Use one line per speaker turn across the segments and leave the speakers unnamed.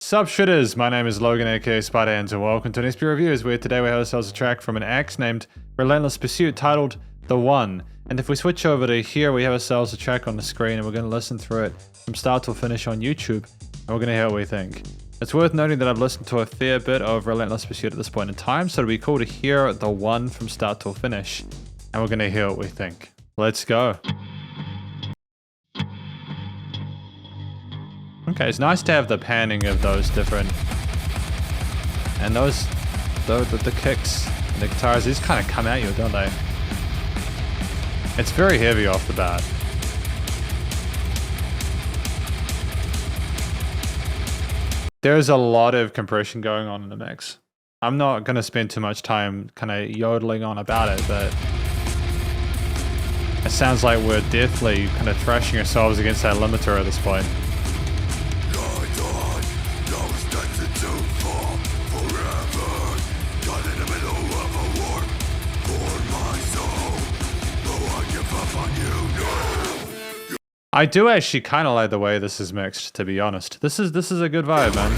Sup Shredders, my name is Logan aka Spiderhands and welcome to an SP Reviews, where today we have ourselves a track from an act named Relentless Pursuit titled The One. And if we switch over to here, we have ourselves a track on the screen and we're going to listen through it from start to finish on YouTube and we're going to hear what we think. It's worth noting that I've listened to a fair bit of Relentless Pursuit at this point in time, so it'd be cool to hear The One from start to finish and we're going to hear what we think. Let's go. Okay, it's nice to have the panning of those different, and those, the kicks, and the guitars, these kind of come at you, don't they? It's very heavy off the bat. There's a lot of compression going on in the mix. I'm not going to spend too much time kind of yodeling on about it, but it sounds like we're definitely kind of thrashing ourselves against that limiter at this point. I do actually kind of like the way this is mixed, to be honest. This is a good vibe, man.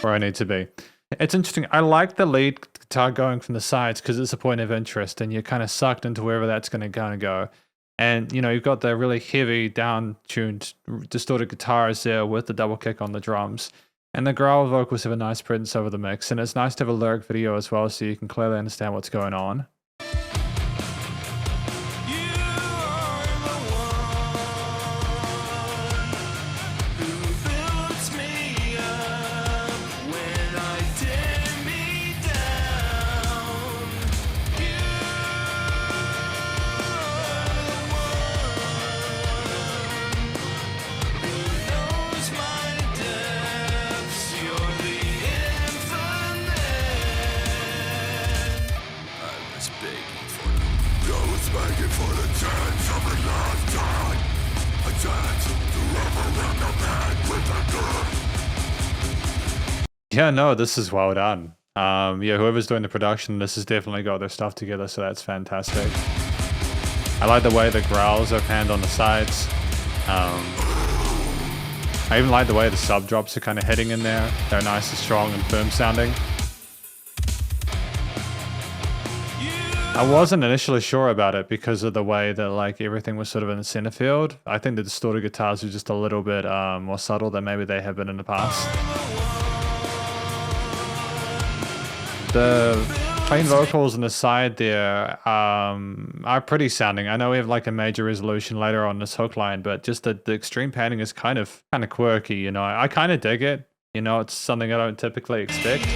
Where I need to be. It's interesting. I like the lead guitar going from the sides because it's a point of interest and you're kind of sucked into wherever that's going to go. And, you know, you've got the really heavy, down-tuned, distorted guitars there with the double kick on the drums. And the growl vocals have a nice presence over the mix. And it's nice to have a lyric video as well so you can clearly understand what's going on. Yeah, no, this is well done. Yeah, whoever's doing the production, this has definitely got their stuff together, so that's fantastic. I like the way the growls are panned on the sides. I even like the way the sub drops are kind of hitting in there. They're nice and strong and firm sounding. I wasn't initially sure about it because of the way that like everything was sort of in the center field. I think the distorted guitars are just a little bit more subtle than maybe they have been in the past. The plain vocals on the side there are pretty sounding. I know we have like a major resolution later on this hook line, but just the extreme panning is kind of quirky, you know. I kind of dig it. You know, it's something I don't typically expect.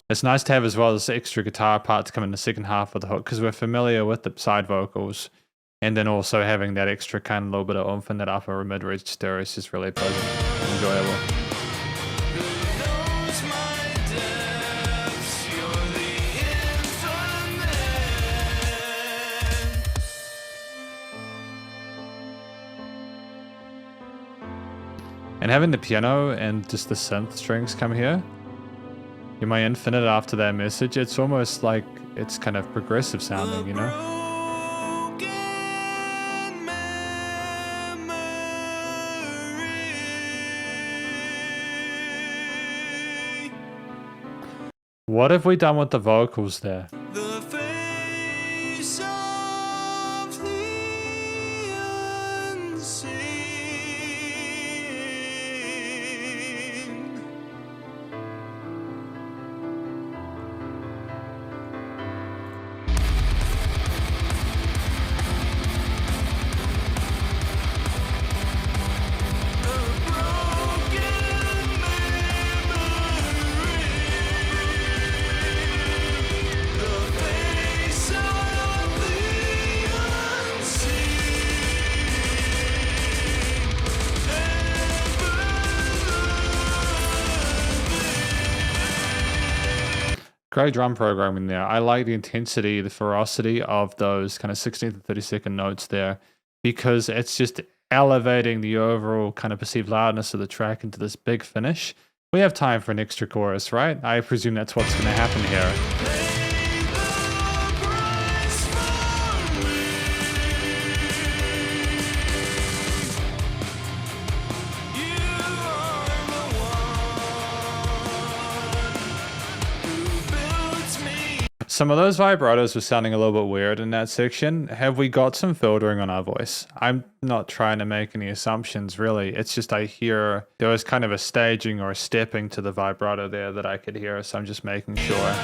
It's nice to have as well this extra guitar part to come in the second half of the hook because we're familiar with the side vocals. And then also having that extra kind of little bit of oomph in that upper or mid register is just really pleasant and enjoyable. And having the piano and just the synth strings come here, you're my infinite after that message, it's almost like it's kind of progressive sounding, you know? What have we done with the vocals there? The face of the unseen. The Great drum programming there. I like the intensity, the ferocity of those kind of 16th and 32nd notes there, because it's just elevating the overall kind of perceived loudness of the track into this big finish. We have time for an extra chorus, right? I presume that's what's going to happen here. Some of those vibratos were sounding a little bit weird in that section. Have we got some filtering on our voice? I'm not trying to make any assumptions, really. It's just I hear there was kind of a staging or a stepping to the vibrato there that I could hear, so I'm just making sure.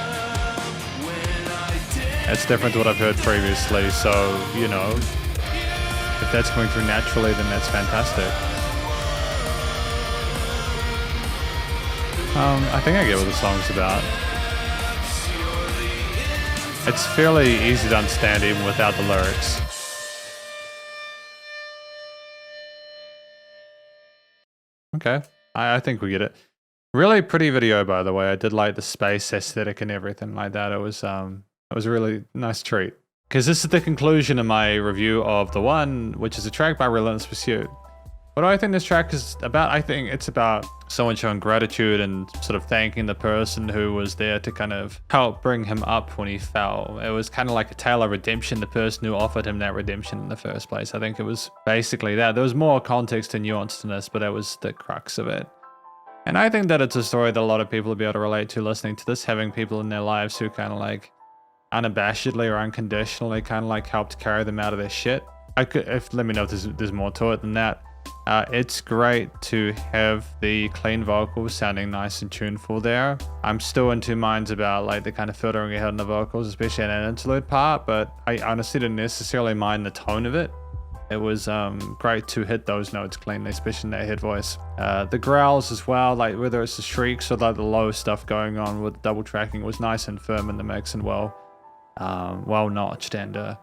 It's different to what I've heard previously, so, you know, if that's coming through naturally, then that's fantastic. I think I get what the song's about. It's fairly easy to understand even without the lyrics. Okay, I think we get it. Really pretty video, by the way. I did like the space aesthetic and everything like that. It was a really nice treat. Because this is the conclusion of my review of The One, which is a track by Relentless Pursuit. What do I think this track is about? I think it's about someone showing gratitude and sort of thanking the person who was there to kind of help bring him up when he fell. It was kind of like a tale of redemption, the person who offered him that redemption in the first place. I think it was basically that. There was more context and nuance in this, but that was the crux of it. And I think that it's a story that a lot of people will be able to relate to listening to this, having people in their lives who kind of like unabashedly or unconditionally kind of like helped carry them out of their shit. Let me know if there's more to it than that. It's great to have the clean vocals sounding nice and tuneful there. I'm still in two minds about like the kind of filtering ahead in the vocals, especially in an interlude part, but I honestly didn't necessarily mind the tone of it. It was great to hit those notes cleanly, especially in that head voice. The growls as well, like whether it's the shrieks or like the low stuff going on with the double tracking, was nice and firm in the mix and well notched, and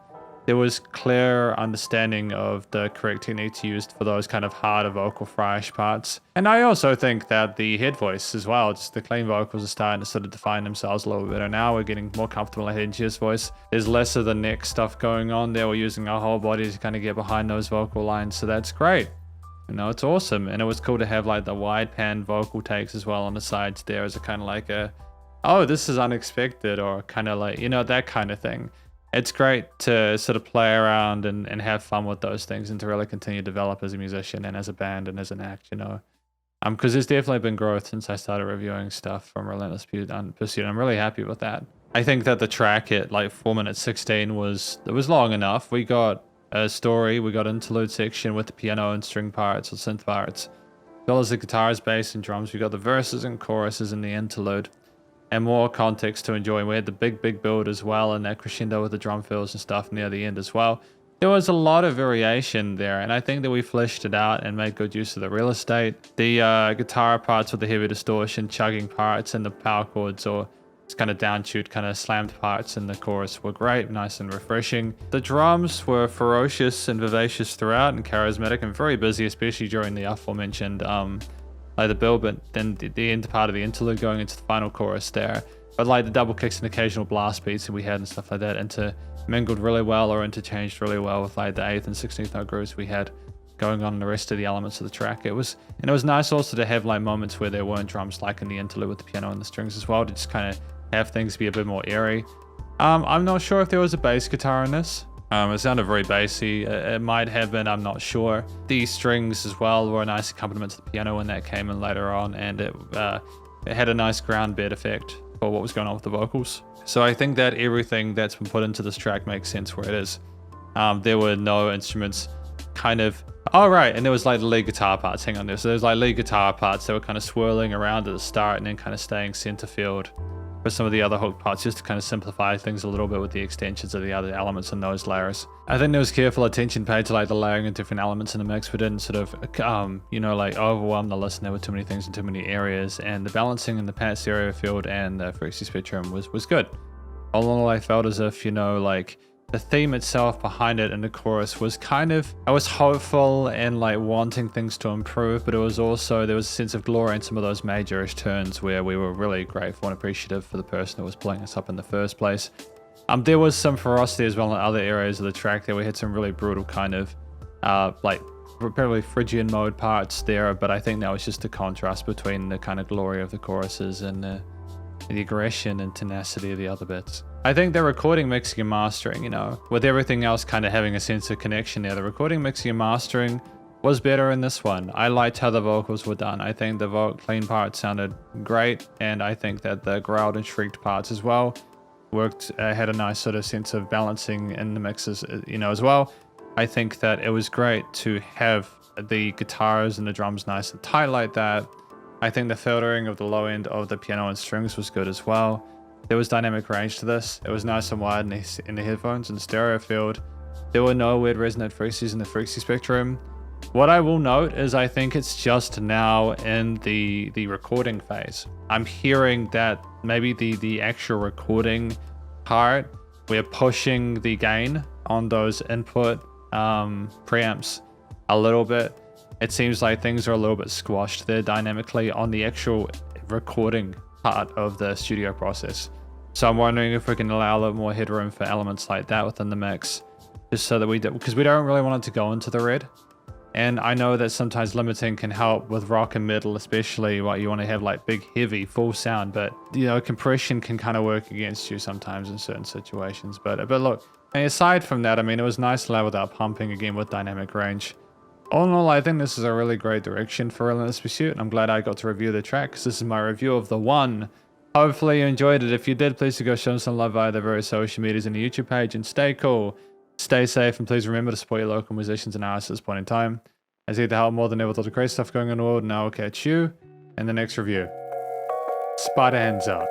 there was clear understanding of the correct techniques used for those kind of harder vocal fryish parts. And I also think that the head voice as well, just the clean vocals are starting to sort of define themselves a little bit better now. We're getting more comfortable in Hedge's voice. There's less of the neck stuff going on there. We're using our whole body to kind of get behind those vocal lines, so that's great. You know, it's awesome. And it was cool to have like the wide pan vocal takes as well on the sides there as a kind of like a, oh, this is unexpected, or kind of like, you know, that kind of thing. It's great to sort of play around and have fun with those things and to really continue to develop as a musician and as a band and as an act, you know. Because there's definitely been growth since I started reviewing stuff from Relentless Pursuit. I'm really happy with that. I think that the track at like 4 minutes 16 was long enough. We got a story, we got interlude section with the piano and string parts or synth parts, as well as the guitars, bass, and drums. We got the verses and choruses in the interlude, and more context to enjoy. We had the big build as well, and that crescendo with the drum fills and stuff near the end as well. There was a lot of variation there, and I think that we fleshed it out and made good use of the real estate. The guitar parts with the heavy distortion, chugging parts, and the power chords or kind of down-tuned, kind of slammed parts in the chorus were great, nice and refreshing. The drums were ferocious and vivacious throughout and charismatic and very busy, especially during the aforementioned like the build, but then the end part of the interlude going into the final chorus there. But like the double kicks and occasional blast beats that we had and stuff like that intermingled really well or interchanged really well with like the 8th and 16th note grooves we had going on in the rest of the elements of the track. It was nice also to have like moments where there weren't drums, like in the interlude with the piano and the strings as well, to just kind of have things be a bit more airy. I'm not sure if there was a bass guitar in this. It sounded very bassy. It might have been, I'm not sure. The strings as well were a nice accompaniment to the piano when that came in later on, and it had a nice ground bed effect for what was going on with the vocals. So I think that everything that's been put into this track makes sense where it is. There were no instruments kind of, oh right, and there was like the lead guitar parts, hang on there. So there's like lead guitar parts that were kind of swirling around at the start and then kind of staying center field for some of the other hook parts, just to kind of simplify things a little bit with the extensions of the other elements in those layers. I think there was careful attention paid to like the layering of different elements in the mix. We didn't sort of, you know, like overwhelm the listener with too many things in too many areas, and the balancing in the pan stereo field and the frequency spectrum was good. All in all, I felt as if, you know, like the theme itself behind it in the chorus was kind of, I was hopeful and like wanting things to improve, but it was also, there was a sense of glory in some of those majorish turns where we were really grateful and appreciative for the person who was pulling us up in the first place. There was some ferocity as well in other areas of the track there. We had some really brutal kind of like probably Phrygian mode parts there, but I think that was just the contrast between the kind of glory of the choruses and the aggression and tenacity of the other bits. I think the recording, mixing and mastering, you know, with everything else kind of having a sense of connection there, the recording, mixing and mastering was better in this one. I liked how the vocals were done. I think the clean parts sounded great, and I think that the growled and shrieked parts as well worked, had a nice sort of sense of balancing in the mixes, you know, as well. I think that it was great to have the guitars and the drums nice and tight like that. I think the filtering of the low end of the piano and strings was good as well. There was dynamic range to this. It was nice and wide in the headphones and stereo field. There were no weird resonant frequencies in the frequency spectrum. What I will note is I think it's just now in the recording phase. I'm hearing that maybe the actual recording part, we're pushing the gain on those input preamps a little bit. It seems like things are a little bit squashed there dynamically on the actual recording part of the studio process. So I'm wondering if we can allow a little more headroom for elements like that within the mix, just so that because we don't really want it to go into the red. And I know that sometimes limiting can help with rock and metal, especially what you want to have like big, heavy, full sound, but you know, compression can kind of work against you sometimes in certain situations. But look, and aside from that, I mean, it was nice to level that pumping again with dynamic range. All in all, I think this is a really great direction for Relentless Pursuit, and I'm glad I got to review the track, because this is my review of the one. Hopefully you enjoyed it. If you did, please do go show them some love via the various social medias and the YouTube page, and stay cool, stay safe, and please remember to support your local musicians and artists at this point in time, as either help more than ever with all the crazy stuff going on in the world, and I will catch you in the next review. Spiderhands out.